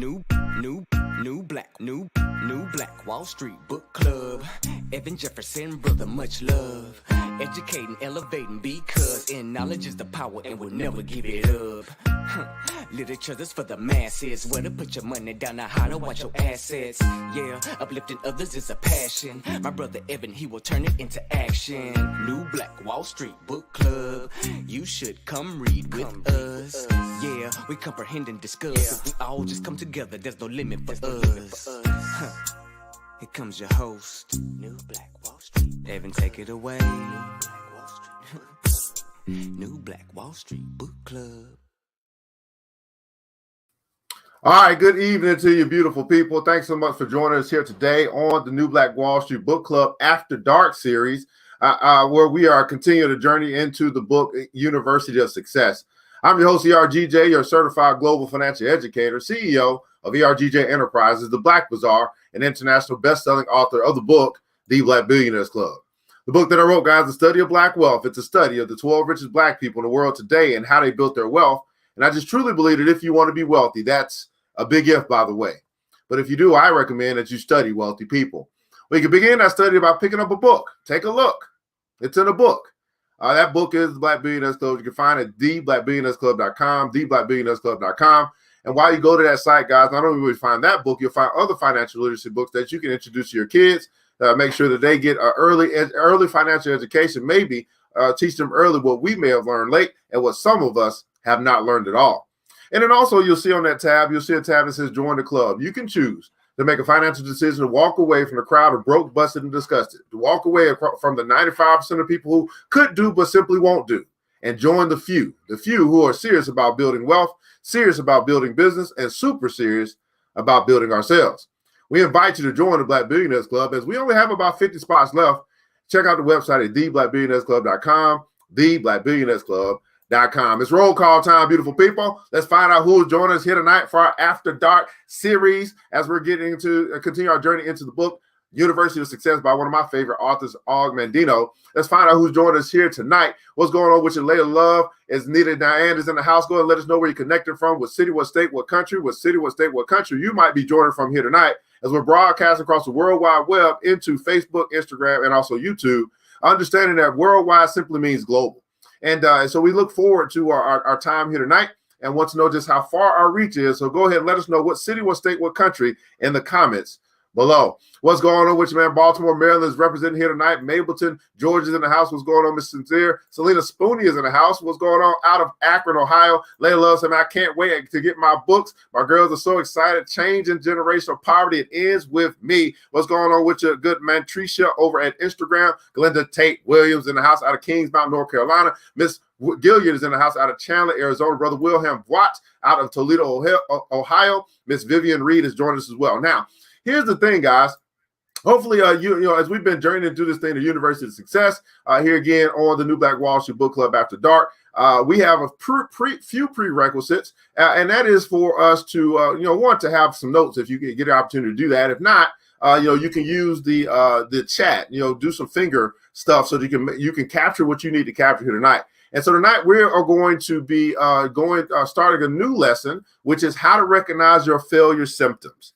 New Black Wall Street Book Club. Evan Jefferson, brother, much love. Educating, elevating, because in knowledge is the power and we'll never give it up. Literature that's for the masses. Where to put your money down, now how to watch your assets. Yeah, uplifting others is a passion. My brother Evan, he will turn it into action. New Black Wall Street Book Club. You should come read with us. Yeah, we comprehend and discuss. If we all just come together, there's no limit for us. Here comes your host, New Black Wall Street. Evan, take it away. New Black Wall Street Book Club. All right, good evening to you, beautiful people. Thanks so much for joining us here today on the New Black Wall Street Book Club After Dark series, where we are continuing the journey into the book University of Success. I'm your host, ERGJ, your certified global financial educator, CEO of ERGJ Enterprises, the Black Bazaar, and international best-selling author of the book, The Black Billionaires Club. The book that I wrote, guys, The Study of Black Wealth. It's a study of the 12 richest Black people in the world today and how they built their wealth. And I just truly believe that if you want to be wealthy, that's a big if, by the way. But if you do, I recommend that you study wealthy people. We can begin that study by picking up a book. Take a look. It's in a book. That book is The Black Billionaires Club. You can find it at theblackbillionairesclub.com, theblackbillionairesclub.com. And while you go to that site, guys, not only will you find that book, you'll find other financial literacy books that you can introduce to your kids. Make sure that they get an early financial education, maybe teach them early what we may have learned late and what some of us have not learned at all. And then also you'll see on that tab, you'll see a tab that says join the club. You can choose to make a financial decision to walk away from the crowd of broke, busted, and disgusted, to walk away from the 95% of people who could do but simply won't do, and join the few who are serious about building wealth, serious about building business, and super serious about building ourselves. We invite you to join the Black Billionaires Club as we only have about 50 spots left. Check out the website at theblackbillionairesclub.com, theblackbillionairesclub.com. It's roll call time, beautiful people. Let's find out who's joining us here tonight for our After Dark series as we're getting to continue our journey into the book University of Success by one of my favorite authors, Mandino. Let's find out who's joining us here tonight. What's going on with your lady love? Is Nita Diane is in the house. Go ahead and let us know where you're connecting from. What city, what state, what country, what city, what state, what country you might be joining from here tonight as we're broadcasting across the World Wide Web into Facebook, Instagram, and also YouTube. Understanding that worldwide simply means global. And so we look forward to our time here tonight and want to know just how far our reach is. So go ahead and let us know what city, what state, what country in the comments below. What's going on with you, man? Baltimore, Maryland is representing here tonight. Mableton, Georgia's in the house. What's going on, Miss Sincere? Selena Spooney is in the house. What's going on out of Akron, Ohio? Layla loves him. I can't wait to get my books. My girls are so excited. Change in generational poverty. It ends with me. What's going on with your good man, Tricia, over at Instagram? Glenda Tate Williams in the house out of Kingsmount, North Carolina. Miss Gilliard is in the house out of Chandler, Arizona. Brother Wilhelm Watts out of Toledo, Ohio. Miss Vivian Reed is joining us as well. Now, here's the thing, guys. Hopefully, you know, as we've been journeying through this thing, the University of Success, here again on the New Black Wall Street Book Club After Dark, we have a few prerequisites, and that is for us to, want to have some notes if you can get an opportunity to do that. If not, you can use the chat, do some finger stuff so that you can capture what you need to capture here tonight. And so tonight we are going to be starting a new lesson, which is how to recognize your failure symptoms.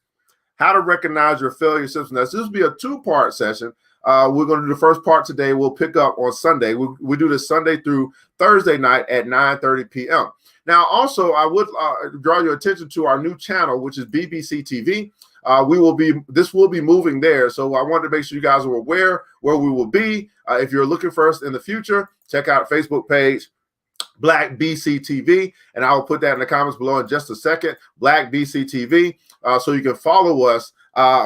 How to recognize your failure symptoms. Now, this will be a two-part session. We're going to do the first part today. We'll pick up on Sunday. We do this Sunday through Thursday night at 9:30 p.m. Now, also, I would draw your attention to our new channel, which is BBC TV. This will be moving there. So I wanted to make sure you guys are aware where we will be. If you're looking for us in the future, check out our Facebook page, Black BC TV, and I will put that in the comments below in just a second, Black BC TV, so you can follow us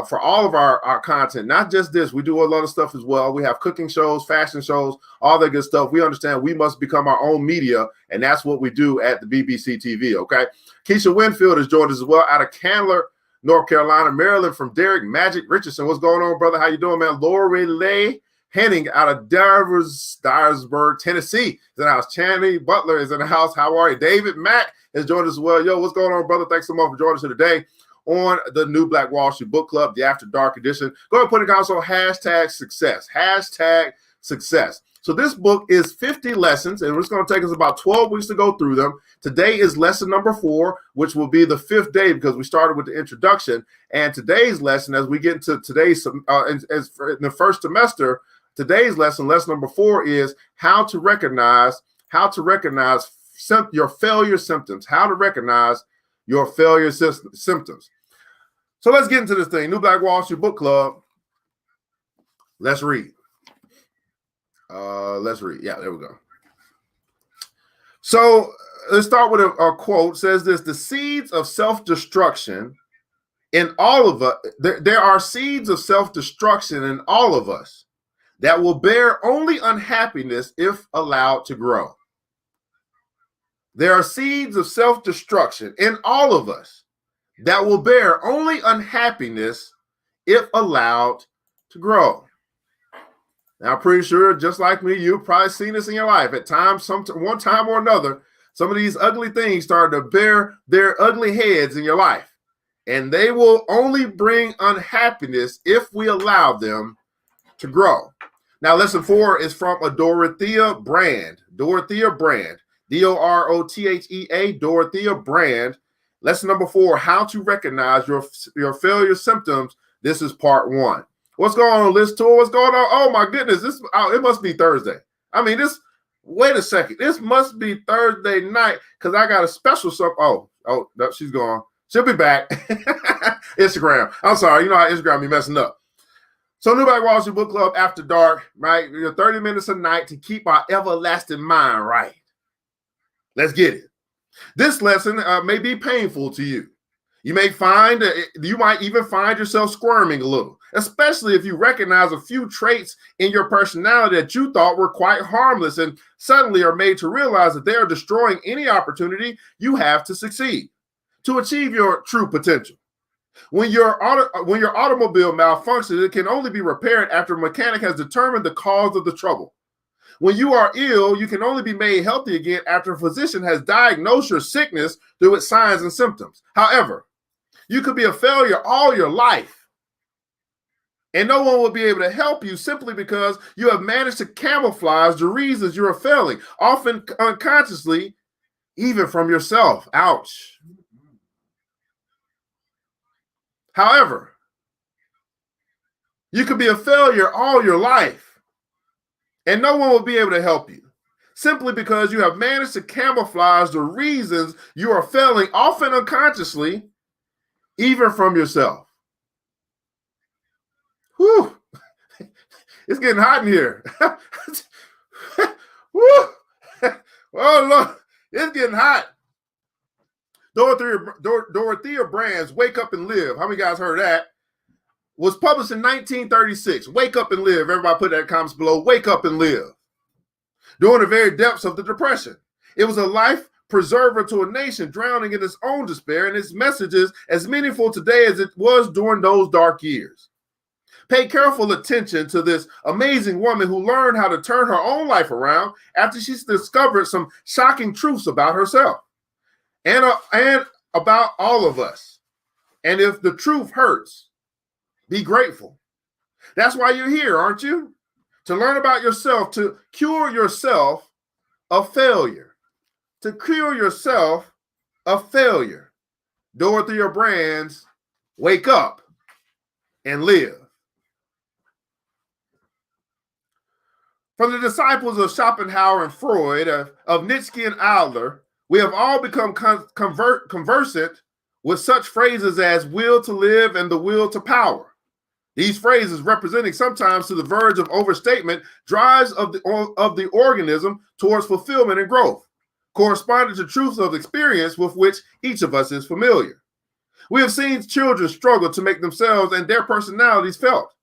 for all of our content, not just this. We do a lot of stuff as well. We have cooking shows, fashion shows, all that good stuff. We understand we must become our own media, and that's what we do at the BBC TV, okay? Keisha Winfield has joined us as well out of Candler, North Carolina. Maryland from Derek Magic Richardson. What's going on, brother? How you doing, man? Lori Lay Henning out of Dyersburg, Tennessee is in the house. Channy Butler is in the house. How are you? David Mack has joined us as well. Yo, what's going on, brother? Thanks so much for joining us here today on the New Black Wall Street Book Club, the After Dark edition. Go ahead and put in console hashtag success. Hashtag success. So this book is 50 lessons, and it's going to take us about 12 weeks to go through them. Today is lesson number 4, which will be the 5th day because we started with the introduction. And today's lesson, as we get into today's, in the first semester, today's lesson, lesson number 4, is how to recognize your failure symptoms. How to recognize your failure symptoms. So let's get into this thing. New Black Wall Street Book Club. Let's read. Let's read. Yeah, there we go. So let's start with a quote. It says this: the seeds of self-destruction in all of us, there are seeds of self-destruction in all of us that will bear only unhappiness if allowed to grow. There are seeds of self-destruction in all of us that will bear only unhappiness if allowed to grow. Now, I'm pretty sure, just like me, you've probably seen this in your life. At times, one time or another, some of these ugly things start to bear their ugly heads in your life. And they will only bring unhappiness if we allow them to grow. Now, lesson 4 is from a Dorothea Brand. Dorothea Brand. D-O-R-O-T-H-E-A. Dorothea Brand. Lesson number 4, how to recognize your failure symptoms. This is part 1. What's going on, Liz Tour? What's going on? Oh my goodness, it must be Thursday. I mean, wait a second. This must be Thursday night because I got a special stuff. Oh, no, she's gone. She'll be back. Instagram. I'm sorry. You know how Instagram be messing up. So New Black Wall Street Book Club After Dark, right? 30 minutes a night to keep our everlasting mind right. Let's get it. This lesson may be painful to you. You might even find yourself squirming a little, especially if you recognize a few traits in your personality that you thought were quite harmless and suddenly are made to realize that they are destroying any opportunity you have to succeed, to achieve your true potential. When your automobile malfunctions, it can only be repaired after a mechanic has determined the cause of the trouble. When you are ill, you can only be made healthy again after a physician has diagnosed your sickness through its signs and symptoms. However, you could be a failure all your life, and no one will be able to help you simply because you have managed to camouflage the reasons you are failing, often unconsciously, even from yourself. Ouch. However, you could be a failure all your life, and no one will be able to help you simply because you have managed to camouflage the reasons you are failing, often unconsciously, even from yourself. Whew. It's getting hot in here. Whew. Oh, Lord. It's getting hot. Dorothea Brand's Wake Up and Live. How many guys heard that? Was published in 1936. Wake Up and Live. Everybody put that in the comments below. Wake Up and Live. During the very depths of the Depression. It was a life preserver to a nation drowning in its own despair, and its message is as meaningful today as it was during those dark years. Pay careful attention to this amazing woman who learned how to turn her own life around after she's discovered some shocking truths about herself and about all of us. And if the truth hurts, be grateful. That's why you're here, aren't you? To learn about yourself, to cure yourself of failure. To cure yourself of failure. Dorothea Brand's Wake Up and Live. From the disciples of Schopenhauer and Freud, of Nietzsche and Adler, we have all become conversant with such phrases as will to live and the will to power. These phrases, representing sometimes to the verge of overstatement, drives of the organism towards fulfillment and growth, corresponding to truths of experience with which each of us is familiar. We have seen children struggle to make themselves and their personalities felt.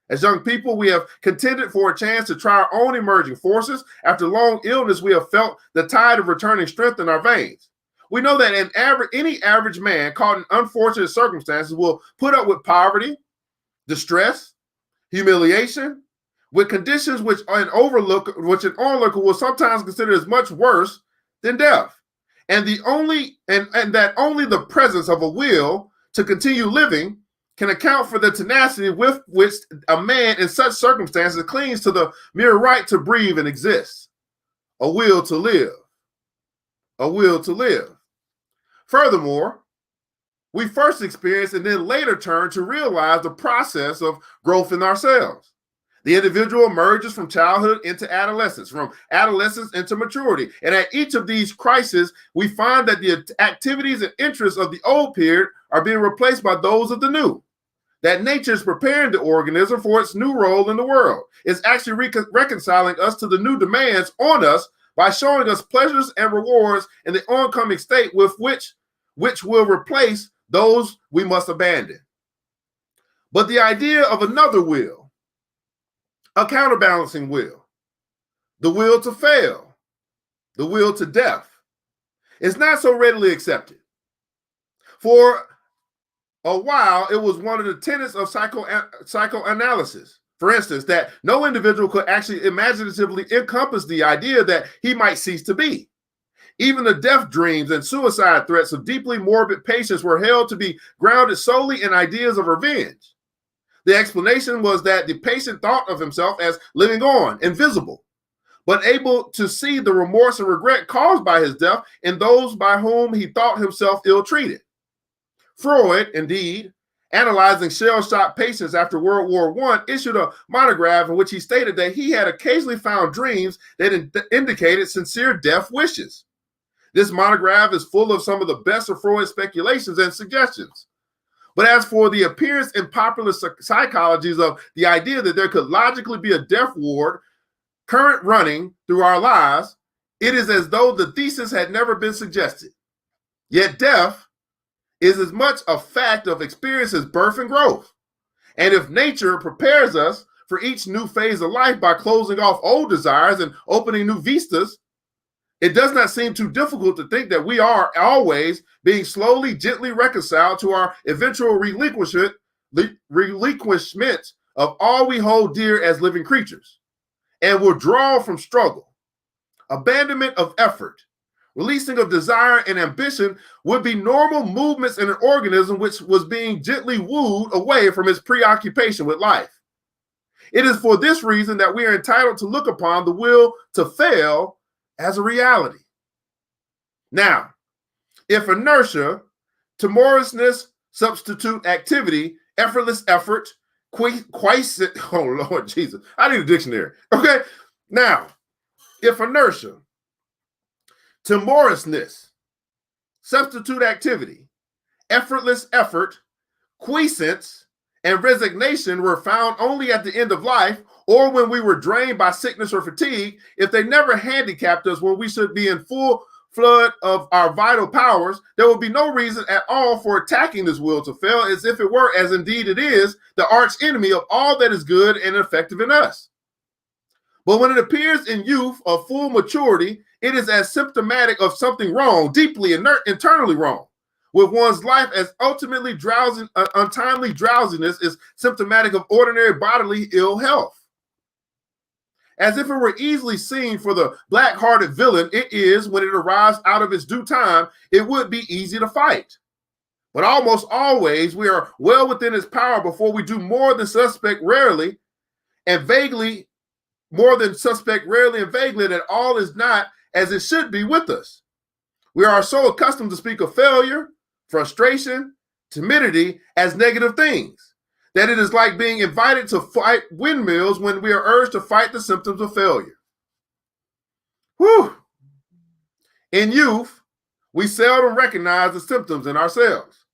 As young people, we have contended for a chance to try our own emerging forces. After long illness, we have felt the tide of returning strength in our veins. We know that any average man caught in unfortunate circumstances will put up with poverty, distress, humiliation, with conditions which an onlooker will sometimes consider as much worse than death, and that only the presence of a will to continue living can account for the tenacity with which a man in such circumstances clings to the mere right to breathe and exist, a will to live, a will to live. Furthermore, we first experience and then later turn to realize the process of growth in ourselves. The individual emerges from childhood into adolescence, from adolescence into maturity. And at each of these crises, we find that the activities and interests of the old period are being replaced by those of the new. That nature is preparing the organism for its new role in the world. It's actually reconciling us to the new demands on us by showing us pleasures and rewards in the oncoming state with which will replace those we must abandon. But the idea of another will, a counterbalancing will, the will to fail, the will to death, is not so readily accepted. For a while, it was one of the tenets of psychoanalysis, for instance, that no individual could actually imaginatively encompass the idea that he might cease to be. Even the death dreams and suicide threats of deeply morbid patients were held to be grounded solely in ideas of revenge. The explanation was that the patient thought of himself as living on, invisible, but able to see the remorse and regret caused by his death in those by whom he thought himself ill-treated. Freud, indeed, analyzing shell-shocked patients after World War I, issued a monograph in which he stated that he had occasionally found dreams that indicated sincere death wishes. This monograph is full of some of the best of Freud's speculations and suggestions. But as for the appearance in popular psychologies of the idea that there could logically be a death ward current running through our lives, it is as though the thesis had never been suggested. Yet death is as much a fact of experience as birth and growth. And if nature prepares us for each new phase of life by closing off old desires and opening new vistas, it does not seem too difficult to think that we are always being slowly, gently reconciled to our eventual relinquishment of all we hold dear as living creatures, and withdrawal from struggle, abandonment of effort, releasing of desire and ambition would be normal movements in an organism which was being gently wooed away from its preoccupation with life. It is for this reason that we are entitled to look upon the will to fail as a reality. Now, if inertia, timorousness, substitute activity, effortless effort, quiescent, oh Lord Jesus, I need a dictionary. Okay, now, if inertia, timorousness, substitute activity, effortless effort, quiescence, and resignation were found only at the end of life or when we were drained by sickness or fatigue, if they never handicapped us when we should be in full flood of our vital powers, there would be no reason at all for attacking this will to fail, as if it were, as indeed it is, the arch enemy of all that is good and effective in us. But when it appears in youth of full maturity, it is as symptomatic of something wrong, deeply internally wrong, with one's life, as ultimately untimely drowsiness is symptomatic of ordinary bodily ill health. As if it were easily seen for the black-hearted villain, it is, when it arrives out of its due time, it would be easy to fight. But almost always we are well within its power before we do more than suspect rarely and vaguely that all is not as it should be with us. We are so accustomed to speak of failure, frustration, timidity as negative things, that it is like being invited to fight windmills when we are urged to fight the symptoms of failure. Whew. In youth, we seldom recognize the symptoms in ourselves.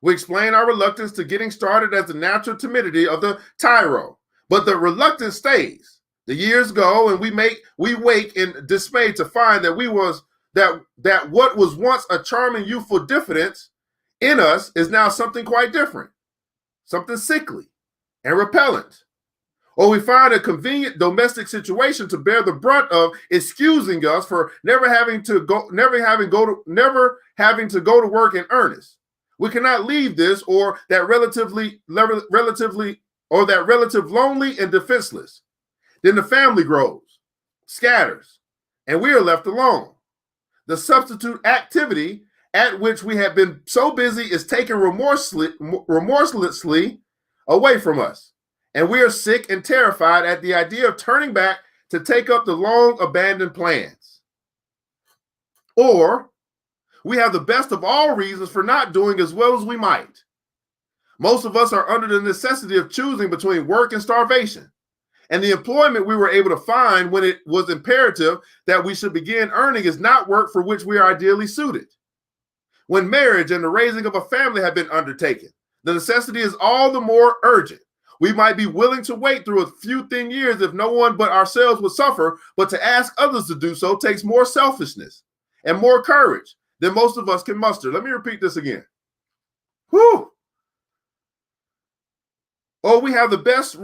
We explain our reluctance to getting started as the natural timidity of the tyro, but the reluctance stays. The years go, and we wake in dismay to find that what was once a charming youthful diffidence in us is now something quite different, something sickly and repellent. Or we find a convenient domestic situation to bear the brunt of excusing us for never having to go to work in earnest. We cannot leave this or that relative lonely and defenseless. Then the family grows, scatters, and we are left alone. The substitute activity, at which we have been so busy is taken remorselessly away from us. And we are sick and terrified at the idea of turning back to take up the long abandoned plans. Or we have the best of all reasons for not doing as well as we might. Most of us are under the necessity of choosing between work and starvation. And the employment we were able to find when it was imperative that we should begin earning is not work for which we are ideally suited. When marriage and the raising of a family have been undertaken, the necessity is all the more urgent. We might be willing to wait through a few thin years if no one but ourselves would suffer, but to ask others to do so takes more selfishness and more courage than most of us can muster. Let me repeat this again. Whew. Oh, we have the best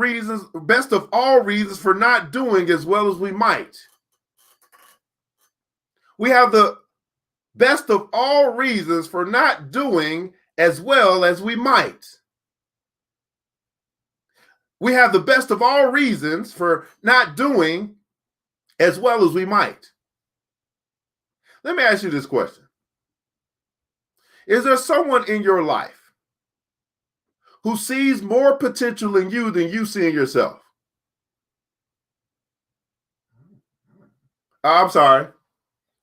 of all reasons for not doing as well as we might. We have the best of all reasons for not doing as well as we might. We have the best of all reasons for not doing as well as we might. Let me ask you this question. Is there someone in your life who sees more potential in you than you see in yourself? I'm sorry.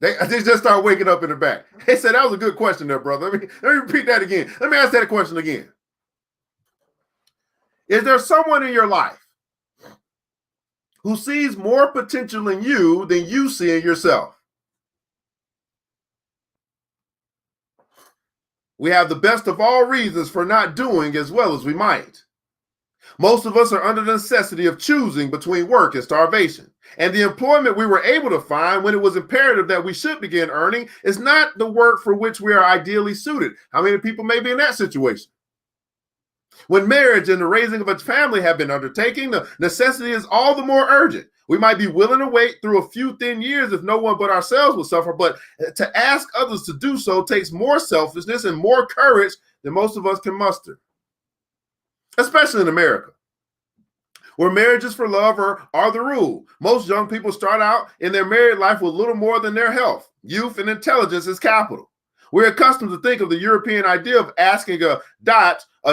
They just start waking up in the back. They said, that was a good question there, brother. Let me repeat that again. Let me ask that question again. Is there someone in your life who sees more potential in you than you see in yourself? We have the best of all reasons for not doing as well as we might. Most of us are under the necessity of choosing between work and starvation. And the employment we were able to find when it was imperative that we should begin earning is not the work for which we are ideally suited. How many people may be in that situation? When marriage and the raising of a family have been undertaken, the necessity is all the more urgent. We might be willing to wait through a few thin years if no one but ourselves will suffer, but to ask others to do so takes more selfishness and more courage than most of us can muster, especially in America, where marriages for love are the rule. Most young people start out in their married life with little more than their health, youth, and intelligence as capital. We're accustomed to think of the European idea of asking a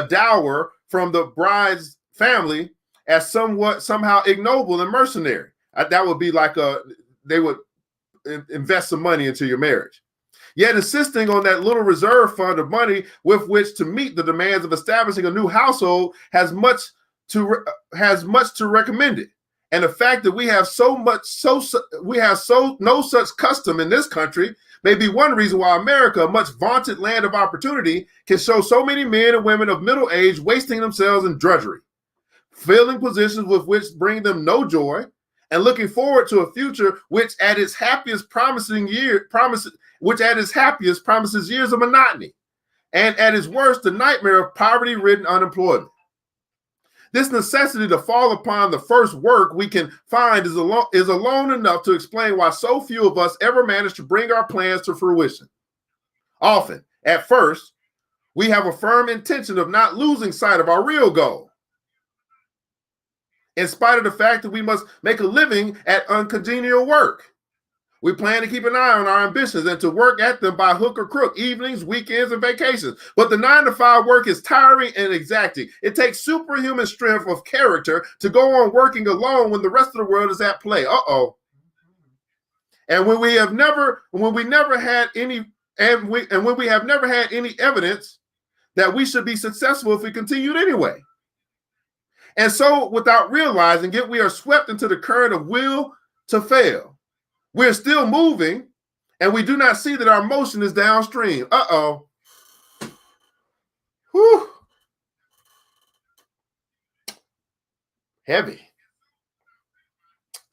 dower from the bride's family as somehow ignoble and mercenary. That would be like they would invest some money into your marriage. Yet insisting on that little reserve fund of money with which to meet the demands of establishing a new household has much to recommend it. And the fact that we have no such custom in this country may be one reason why America, a much vaunted land of opportunity, can show so many men and women of middle age wasting themselves in drudgery, filling positions with which bring them no joy, and looking forward to a future which at its happiest promises years of monotony, and at its worst, the nightmare of poverty-ridden unemployment. This necessity to fall upon the first work we can find is alone enough to explain why so few of us ever manage to bring our plans to fruition. Often, at first, we have a firm intention of not losing sight of our real goal, in spite of the fact that we must make a living at uncongenial work. We plan to keep an eye on our ambitions and to work at them by hook or crook, evenings, weekends, and vacations. But the 9-to-5 work is tiring and exacting. It takes superhuman strength of character to go on working alone when the rest of the world is at play. And when we have never had any evidence that we should be successful if we continued anyway. And so, without realizing it, we are swept into the current of will to fail. We're still moving, and we do not see that our motion is downstream. Whew. Heavy.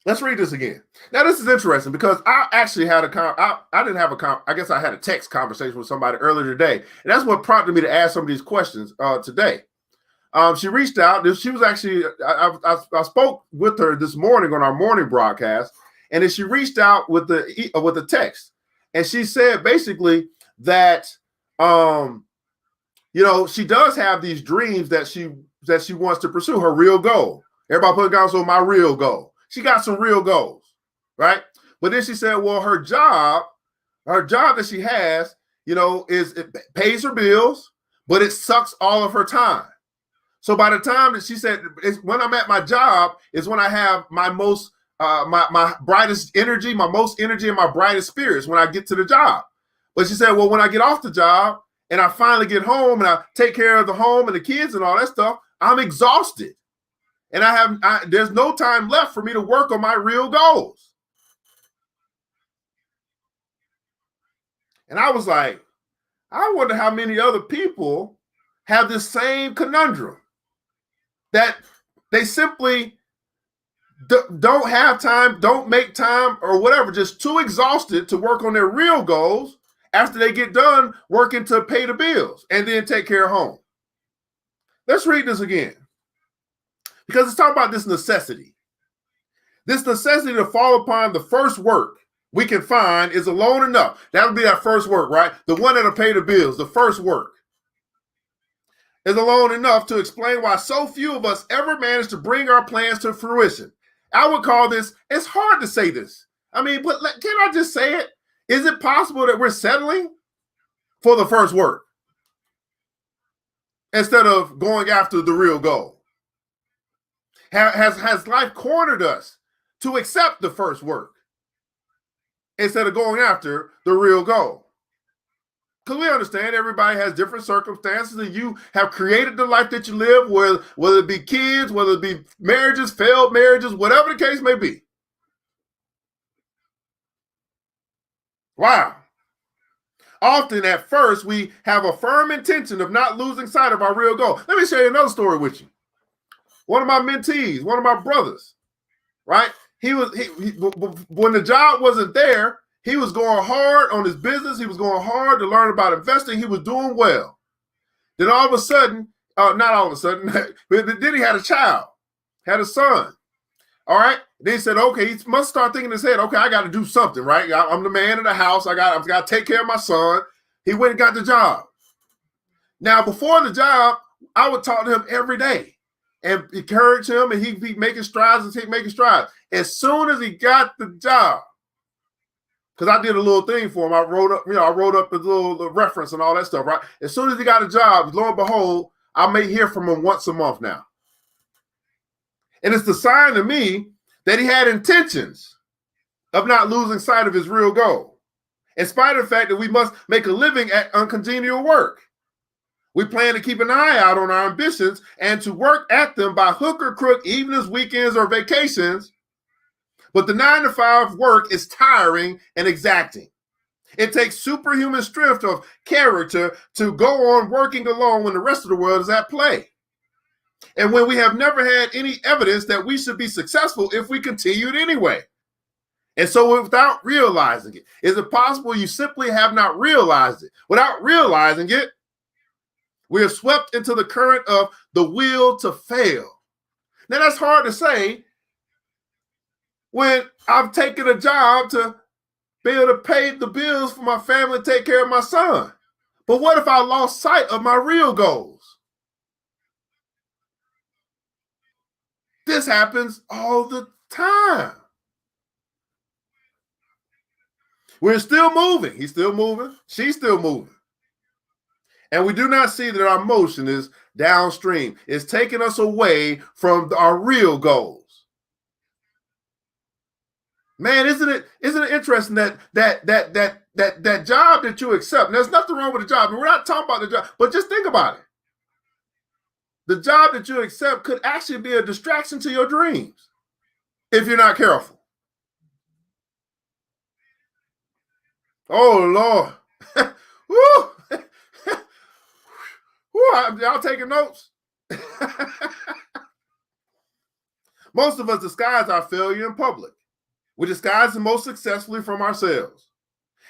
Let's read this again. Now, this is interesting because I actually had I guess I had a text conversation with somebody earlier today, and that's what prompted me to ask some of these questions today. She reached out. She was actually, I spoke with her this morning on our morning broadcast, and then she reached out with the text, and she said basically that, she does have these dreams that she wants to pursue, her real goal. Everybody put down, so my real goal. She got some real goals, right? But then she said, well, her job that she has it pays her bills, but it sucks all of her time. So by the time that she said, when I'm at my job is when I have my most, my brightest energy, my most energy and my brightest spirits when I get to the job. But she said, well, when I get off the job and I finally get home and I take care of the home and the kids and all that stuff, I'm exhausted. And there's no time left for me to work on my real goals. And I was like, I wonder how many other people have this same conundrum, that they simply don't have time, don't make time, or whatever, just too exhausted to work on their real goals after they get done working to pay the bills and then take care of home. Let's read this again, because it's talking about this necessity. This necessity to fall upon the first work we can find is alone enough. That would be that first work, right? The one that'll pay the bills, the first work, is alone enough to explain why so few of us ever manage to bring our plans to fruition. I would call this, it's hard to say this. I mean, but can I just say it? Is it possible that we're settling for the first work instead of going after the real goal? Has life cornered us to accept the first work instead of going after the real goal? Because we understand everybody has different circumstances, and you have created the life that you live, whether it be kids, whether it be marriages, failed marriages, whatever the case may be. Wow. Often at first, we have a firm intention of not losing sight of our real goal. Let me share you another story with you. One of my mentees, one of my brothers, right? When the job wasn't there, he was going hard on his business. He was going hard to learn about investing. He was doing well. Then all of a sudden, not all of a sudden, but then he had a child, had a son. All right. Then he said, okay, he must start thinking in his head, okay, I got to do something, right? I'm the man of the house. I've got to take care of my son. He went and got the job. Now, before the job, I would talk to him every day and encourage him, and he'd be making strides and keep making strides. As soon as he got the job, because I did a little thing for him. I wrote up a little reference and all that stuff, right? As soon as he got a job, lo and behold, I may hear from him once a month now. And it's the sign to me that he had intentions of not losing sight of his real goal, in spite of the fact that we must make a living at uncongenial work. We plan to keep an eye out on our ambitions and to work at them by hook or crook, evenings, weekends, or vacations. But the 9-to-5 work is tiring and exacting. It takes superhuman strength of character to go on working alone when the rest of the world is at play. And when we have never had any evidence that we should be successful if we continued anyway. And so without realizing it, is it possible you simply have not realized it? Without realizing it, we are swept into the current of the will to fail. Now that's hard to say when I've taken a job to be able to pay the bills for my family and take care of my son. But what if I lost sight of my real goals? This happens all the time. We're still moving. He's still moving. She's still moving. And we do not see that our motion is downstream. It's taking us away from our real goals. Man, isn't it interesting that job that you accept? And there's nothing wrong with the job. And we're not talking about the job, but just think about it. The job that you accept could actually be a distraction to your dreams if you're not careful. Oh, Lord. Woo! Woo! Y'all taking notes? Most of us disguise our failure in public. We disguise it most successfully from ourselves.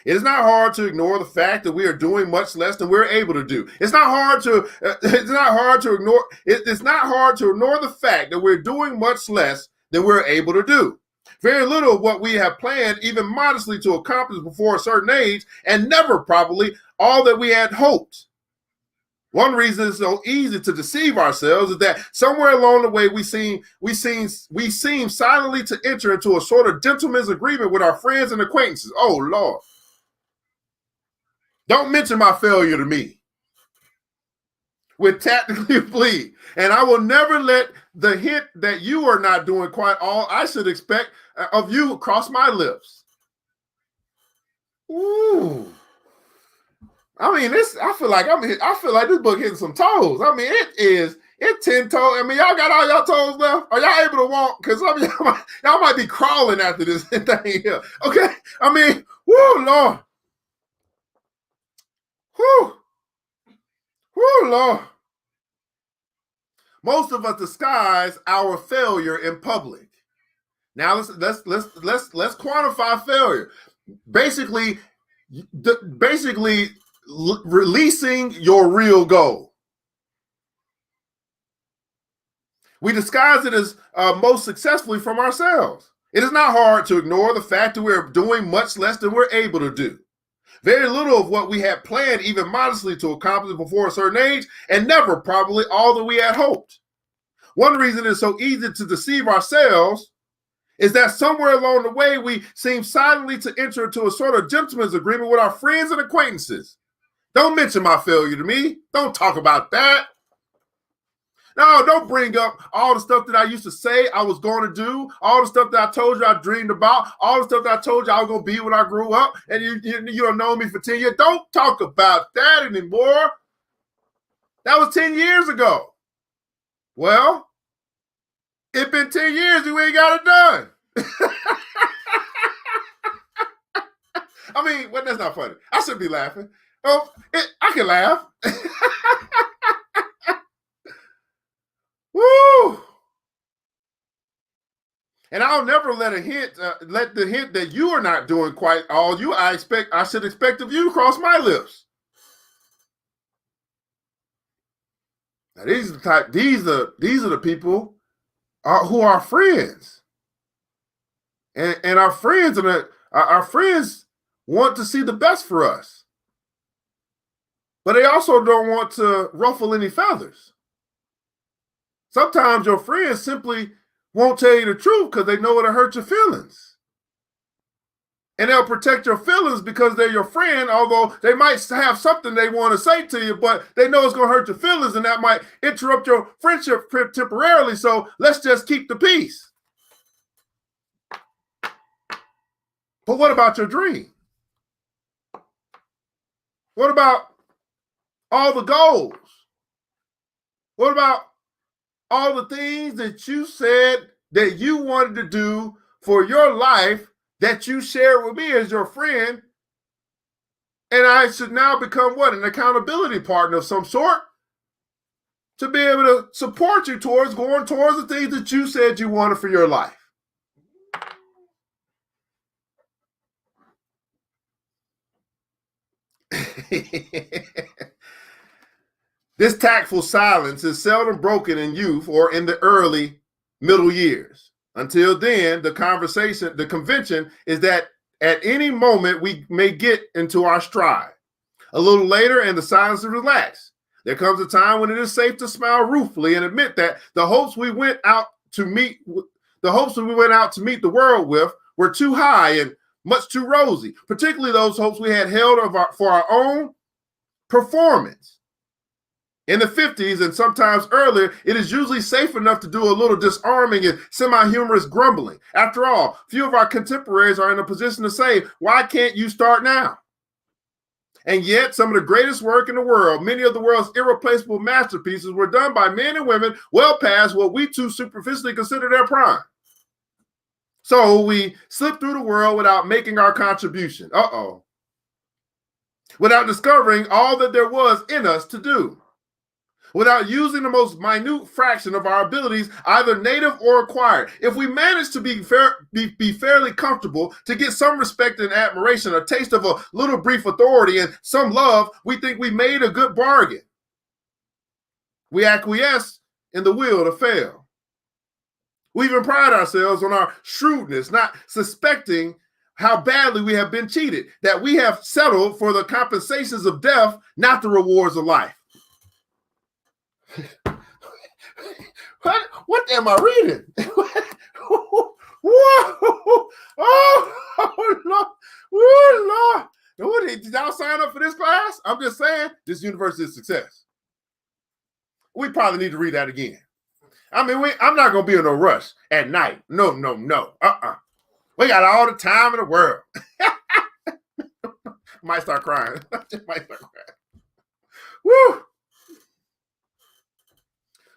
It is not hard to ignore the fact that we are doing much less than we're able to do. It's not hard to ignore the fact that we're doing much less than we're able to do. Very little of what we have planned, even modestly, to accomplish before a certain age, and never probably all that we had hoped. One reason it's so easy to deceive ourselves is that somewhere along the way we seem silently to enter into a sort of gentleman's agreement with our friends and acquaintances. Oh, Lord. Don't mention my failure to me. With tactically plead. And I will never let the hint that you are not doing quite all I should expect of you cross my lips. Ooh. I mean, I feel like this book hitting some toes. I mean, it's 10 toes. I mean, y'all got all y'all toes left? Are y'all able to walk? Because I mean, y'all might be crawling after this thing here. Okay. I mean, whoo, Lord. Whoo. Whoo, Lord. Most of us disguise our failure in public. Now let's quantify failure. Basically releasing your real goal. We disguise it as most successfully from ourselves. It is not hard to ignore the fact that we're doing much less than we're able to do. Very little of what we had planned, even modestly, to accomplish before a certain age, and never probably all that we had hoped. One reason it's so easy to deceive ourselves is that somewhere along the way, we seem silently to enter into a sort of gentleman's agreement with our friends and acquaintances. Don't mention my failure to me. Don't talk about that. No, don't bring up all the stuff that I used to say I was going to do, all the stuff that I told you I dreamed about, all the stuff that I told you I was going to be when I grew up, and you don't know me for 10 years. Don't talk about that anymore. That was 10 years ago. Well, it's been 10 years, you ain't got it done. I mean, well, that's not funny. I shouldn't be laughing. Oh, I can laugh. Woo! And I'll never let the hint that you are not doing quite all I should expect of you cross my lips. Now these are the people who are friends, and our friends want to see the best for us, but they also don't want to ruffle any feathers. Sometimes your friends simply won't tell you the truth because they know it'll hurt your feelings. And they'll protect your feelings because they're your friend, although they might have something they want to say to you, but they know it's going to hurt your feelings and that might interrupt your friendship temporarily. So let's just keep the peace. But what about your dream? What about all the goals? What about all the things that you said that you wanted to do for your life that you shared with me as your friend, and I should now become what? An accountability partner of some sort to be able to support you towards going towards the things that you said you wanted for your life. This tactful silence is seldom broken in youth or in the early middle years. Until then, the convention is that at any moment we may get into our stride. A little later, and the silence is relaxed. There comes a time when it is safe to smile ruefully and admit that the hopes we went out to meet the world with were too high and much too rosy, particularly those hopes we had held for our own performance. In the 50s and sometimes earlier, it is usually safe enough to do a little disarming and semi-humorous grumbling. After all, few of our contemporaries are in a position to say, why can't you start now? And yet, some of the greatest work in the world, many of the world's irreplaceable masterpieces, were done by men and women well past what we too superficially consider their prime. So we slip through the world without making our contribution. Without discovering all that there was in us to do. Without using the most minute fraction of our abilities, either native or acquired. If we manage to be fairly comfortable, to get some respect and admiration, a taste of a little brief authority and some love, we think we made a good bargain. We acquiesce in the will to fail. We even pride ourselves on our shrewdness, not suspecting how badly we have been cheated, that we have settled for the compensations of death, not the rewards of life. What am I reading? Whoa! Oh, Lord! Oh, Lord! Did y'all sign up for this class? I'm just saying, this University of Success. We probably need to read that again. I mean, I'm not going to be in no rush at night. No. We got all the time in the world. Might start crying. Woo!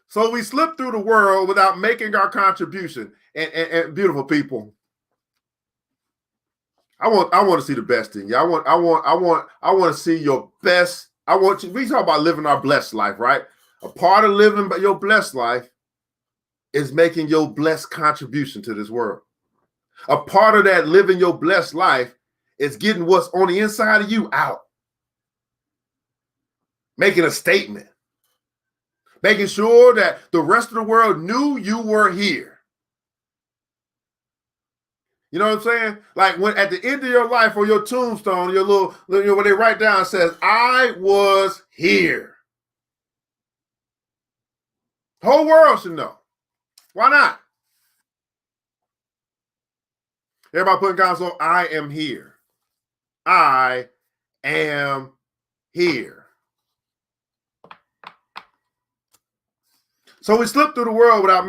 So we slip through the world without making our contribution. And beautiful people, I want to see the best in you. I want to see your best. We talk about living our blessed life, right? A part of living your blessed life is making your blessed contribution to this world. A part of that living your blessed life is getting what's on the inside of you out. Making a statement. Making sure that the rest of the world knew you were here. You know what I'm saying? Like when at the end of your life or your tombstone, your little, when they write down, it says, I was here. The whole world should know. Why not? Everybody put in console, I am here. I am here. So we slip through the world without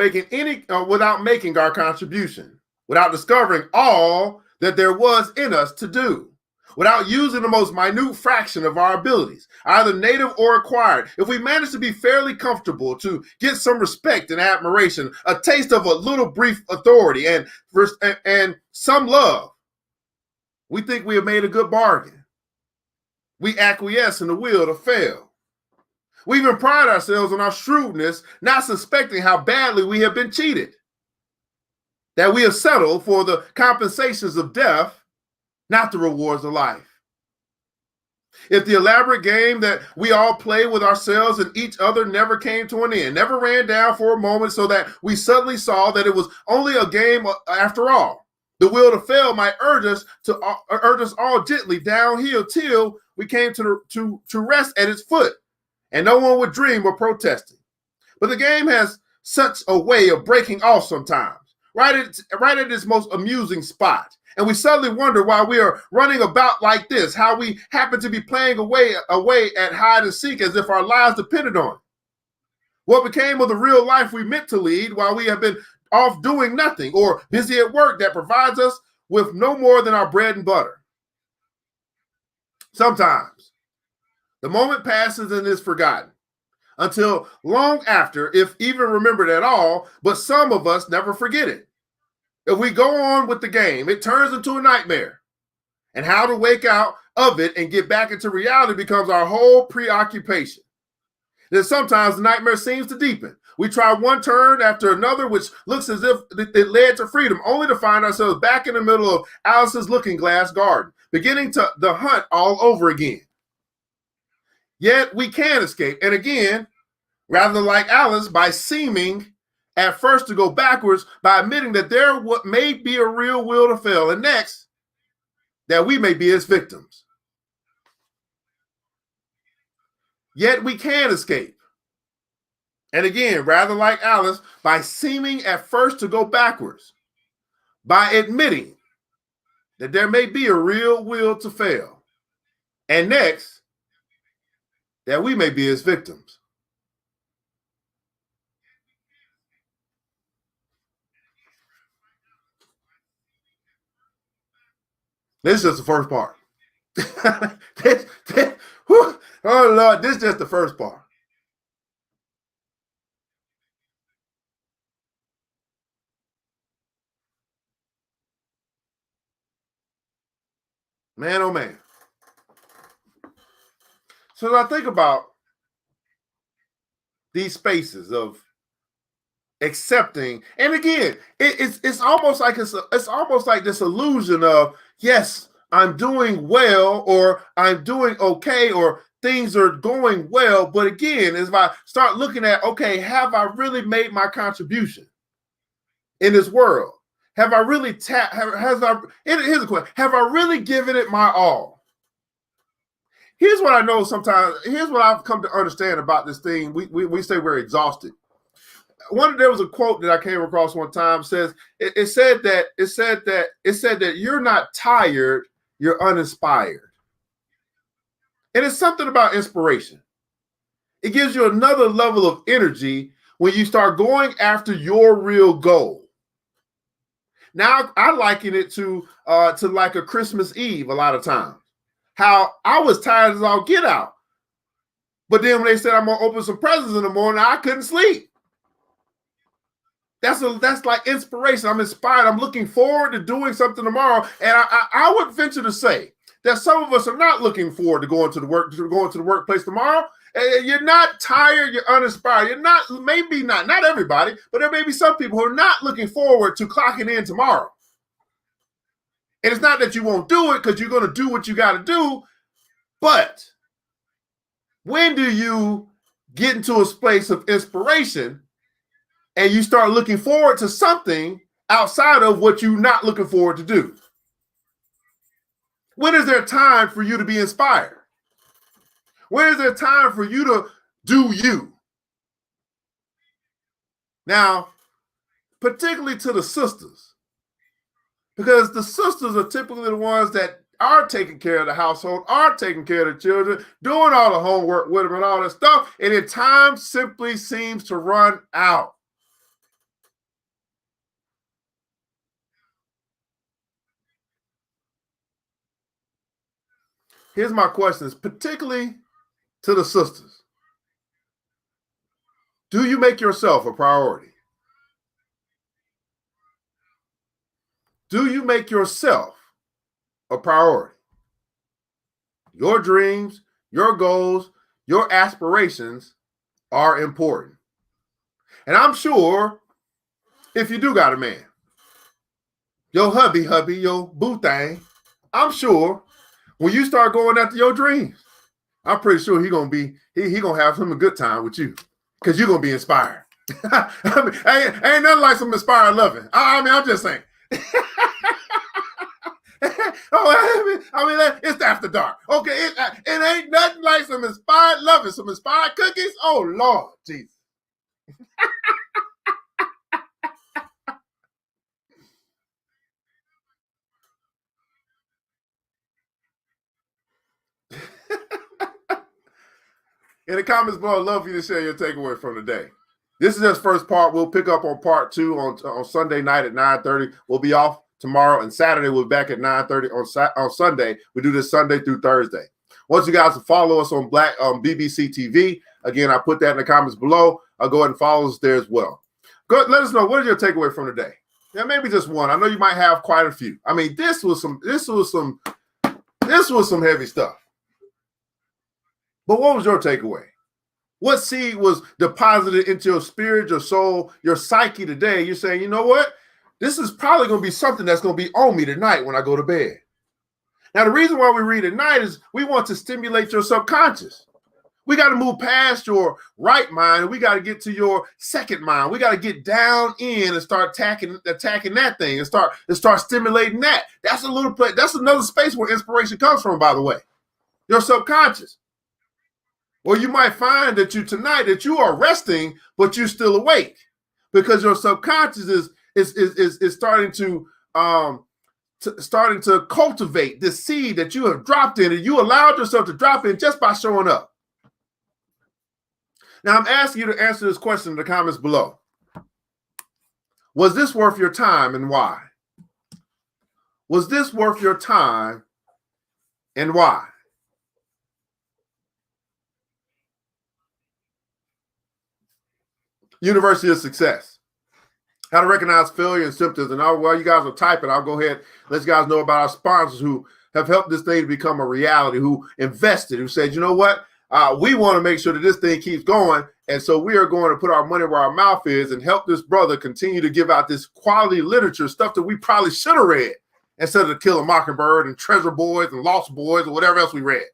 making our contribution, without discovering all that there was in us to do, without using the most minute fraction of our abilities, either native or acquired. If we manage to be fairly comfortable, to get some respect and admiration, a taste of a little brief authority and some love, we think we have made a good bargain. We acquiesce in the will to fail. We even pride ourselves on our shrewdness, not suspecting how badly we have been cheated, that we have settled for the compensations of death, not the rewards of life. If the elaborate game that we all play with ourselves and each other never came to an end, never ran down for a moment so that we suddenly saw that it was only a game after all, the will to fail might urge us all gently downhill till we came to rest at its foot, and no one would dream of protesting. But the game has such a way of breaking off sometimes, right at its most amusing spot. And we suddenly wonder why we are running about like this, how we happen to be playing away at hide and seek as if our lives depended on it. What became of the real life we meant to lead while we have been off doing nothing or busy at work that provides us with no more than our bread and butter? Sometimes the moment passes and is forgotten until long after, if even remembered at all, but some of us never forget it. If we go on with the game, it turns into a nightmare. And how to wake out of it and get back into reality becomes our whole preoccupation. Then sometimes the nightmare seems to deepen. We try one turn after another, which looks as if it led to freedom, only to find ourselves back in the middle of Alice's looking glass garden, beginning the hunt all over again. Yet we can escape. And again, rather like Alice, by seeming at first to go backwards, by admitting that there may be a real will to fail, and next, that we may be its victims. Yet we can escape. And again, rather like Alice, by seeming at first to go backwards, by admitting that there may be a real will to fail, and next, that we may be its victims. This is just the first part. Oh, Lord, this is just the first part. Man, oh, man. So as I think about these spaces of accepting, and again, it's almost like it's almost like this illusion of, yes, I'm doing well, or I'm doing okay, or things are going well. But again, as I start looking at, okay, have I really made my contribution in this world? Have I really here's the question: have I really given it my all? Here's what I know sometimes. Here's what I've come to understand about this thing. We say we're exhausted. There was a quote that I came across one time. Says it said that you're not tired, you're uninspired. And it's something about inspiration. It gives you another level of energy when you start going after your real goal. Now, I liken it to like a Christmas Eve a lot of times. How I was tired as all get out. But then when they said I'm going to open some presents in the morning, I couldn't sleep. That's like inspiration. I'm inspired. I'm looking forward to doing something tomorrow. And I would venture to say that some of us are not looking forward to going to the workplace tomorrow. You're not tired. You're uninspired. You're not, maybe not everybody, but there may be some people who are not looking forward to clocking in tomorrow. And it's not that you won't do it because you're going to do what you got to do. But when do you get into a place of inspiration and you start looking forward to something outside of what you're not looking forward to do? When is there time for you to be inspired? When is there time for you to do you? Now, particularly to the sisters, because the sisters are typically the ones that are taking care of the household, are taking care of the children, doing all the homework with them and all that stuff, and then time simply seems to run out. Here's my questions, particularly to the sisters. Do you make yourself a priority? Do you make yourself a priority? Your dreams, your goals, your aspirations are important. And I'm sure if you do got a man, your hubby, your boo thing, I'm sure when you start going after your dreams, I'm pretty sure he gonna have some good time with you because you're gonna be inspired. I mean, ain't nothing like some inspired loving. I mean, I'm just saying. It's after dark. Okay, it ain't nothing like some inspired loving, some inspired cookies. Oh Lord, Jesus. In the comments below, I'd love for you to share your takeaway from the day. This is just first part. We'll pick up on part 2 on Sunday night at 9:30. We'll be off tomorrow, and Saturday we'll be back at 9:30 on Sunday. We do this Sunday through Thursday. Once you guys follow us on BBC TV, again, I put that in the comments below. I'll go ahead and follow us there as well. Go let us know, what is your takeaway from the day? Yeah, maybe just one. I know you might have quite a few. I mean, this was some heavy stuff. But what was your takeaway? What seed was deposited into your spirit, your soul, your psyche today? You're saying, you know what? This is probably going to be something that's going to be on me tonight when I go to bed. Now, the reason why we read at night is we want to stimulate your subconscious. We got to move past your right mind, and we got to get to your second mind. We got to get down in and start attacking that thing and start stimulating that. That's another space where inspiration comes from, by the way. Your subconscious. Or you might find that you are resting, but you're still awake because your subconscious is starting to cultivate this seed that you have dropped in, and you allowed yourself to drop in just by showing up. Now, I'm asking you to answer this question in the comments below. Was this worth your time, and why? Was this worth your time, and why? University of Success. How to recognize failure and symptoms. And while you guys are typing, I'll go ahead and let you guys know about our sponsors who have helped this thing to become a reality, who invested, who said, you know what? We want to make sure that this thing keeps going. And so we are going to put our money where our mouth is and help this brother continue to give out this quality literature, stuff that we probably should have read instead of To Kill a Mockingbird and Treasure Boys and Lost Boys or whatever else we read.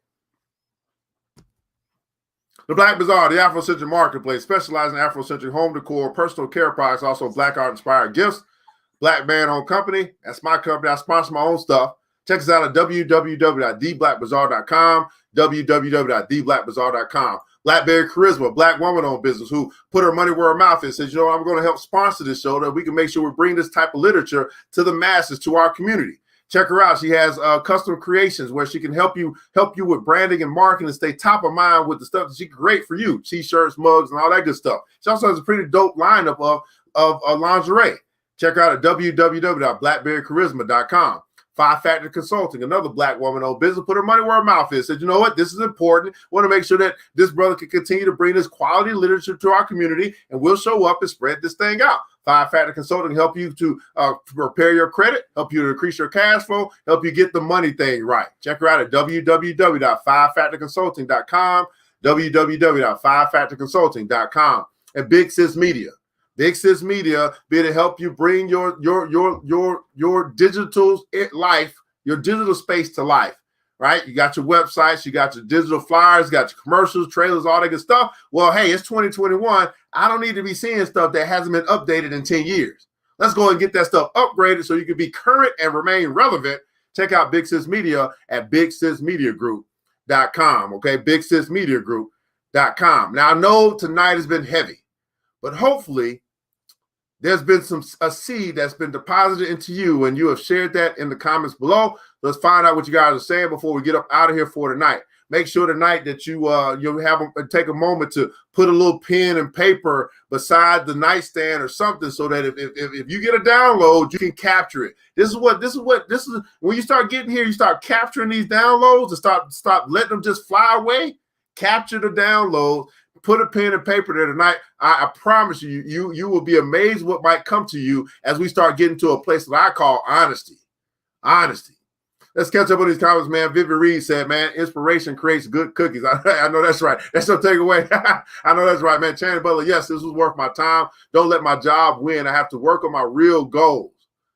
The Black Bazaar, the Afrocentric marketplace, specializing in Afrocentric home decor, personal care products, also Black art-inspired gifts. Black man-owned company. That's my company. I sponsor my own stuff. Check us out at www.theblackbazaar.com, www.theblackbazaar.com. Blackberry Charisma, Black woman-owned business who put her money where her mouth is, says, you know, I'm going to help sponsor this show that we can make sure we bring this type of literature to the masses, to our community. Check her out. She has custom creations where she can help you with branding and marketing and stay top of mind with the stuff that she can create for you. T-shirts, mugs, and all that good stuff. She also has a pretty dope lineup of lingerie. Check her out at www.blackberrycharisma.com. 5 Factor Consulting, another Black woman-owned business, put her money where her mouth is. Said, you know what? This is important. Want to make sure that this brother can continue to bring this quality literature to our community, and we'll show up and spread this thing out. 5 Factor Consulting help you to prepare your credit, help you to increase your cash flow, help you get the money thing right. Check her out at www.5factorconsulting.com, www.5factorconsulting.com, and Big Sis Media. Big Sis Media be to help you bring your digital life, your digital space to life, right? You got your websites, you got your digital flyers, you got your commercials, trailers, all that good stuff. Well, hey, it's 2021. I don't need to be seeing stuff that hasn't been updated in 10 years. Let's go and get that stuff upgraded so you can be current and remain relevant. Check out Big Sis Media at bigsismediagroup.com, okay? bigsismediagroup.com. Now, I know tonight has been heavy, but hopefully there's been a seed that's been deposited into you, and you have shared that in the comments below. Let's find out what you guys are saying before we get up out of here for tonight. Make sure tonight that you take a moment to put a little pen and paper beside the nightstand or something, so that if you get a download, you can capture it. This is when you start getting here, you start capturing these downloads and stop letting them just fly away. Capture the download. Put a pen and paper there tonight. I promise you will be amazed what might come to you as we start getting to a place that I call honesty. Honesty. Let's catch up on these comments, man. Vivian Reed said, man, inspiration creates good cookies. I know that's right. That's your takeaway. I know that's right, man. Channing Butler, yes, this was worth my time. Don't let my job win. I have to work on my real goals.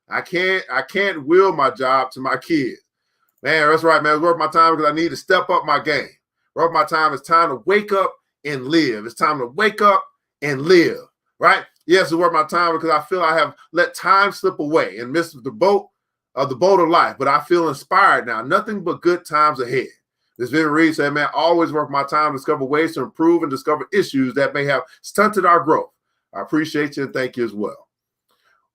I can't will my job to my kids. Man, that's right, man. It's worth my time because I need to step up my game. Worth my time. It's time to wake up and live. It's time to wake up and live, right? Yes, it's worth my time because I feel I have let time slip away and missed the boat of life, but I feel inspired now. Nothing but good times ahead. This Vivian Reed said, man, always worth my time to discover ways to improve and discover issues that may have stunted our growth. I appreciate you and thank you as well.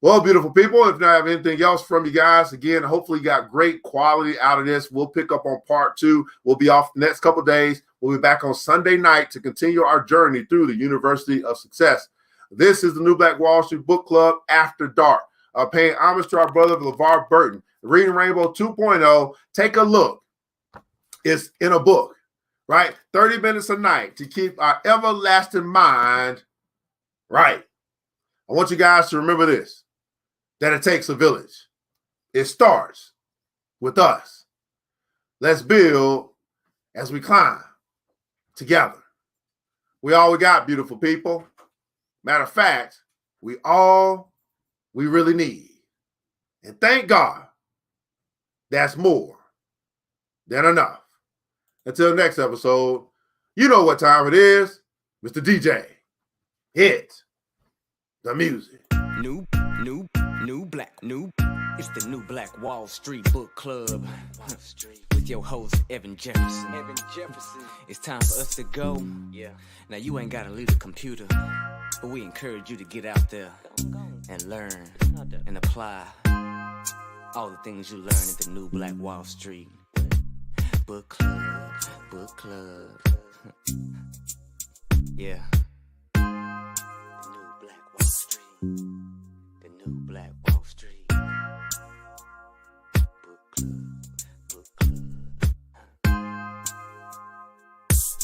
Well, beautiful people, if not have anything else from you guys, again, hopefully you got great quality out of this. We'll pick up on part 2. We'll be off the next couple of days. We'll be back on Sunday night to continue our journey through the University of Success. This is the New Black Wall Street Book Club After Dark, paying homage to our brother LeVar Burton. Reading Rainbow 2.0, take a look. It's in a book, right? 30 minutes a night to keep our everlasting mind right. I want you guys to remember this, that it takes a village. It starts with us. Let's build as we climb together. We all we got, beautiful people. Matter of fact, we really need. And thank God, that's more than enough. Until next episode, you know what time it is. Mr. DJ, hit the music. It's the New Black Wall Street Book Club. With your host, Evan Jefferson. It's time for us to go. Yeah. Now, you ain't got to leave the computer, but we encourage you to get out there and learn and apply all the things you learn at the New Black Wall Street Book Club. Yeah. The New Black Wall Street.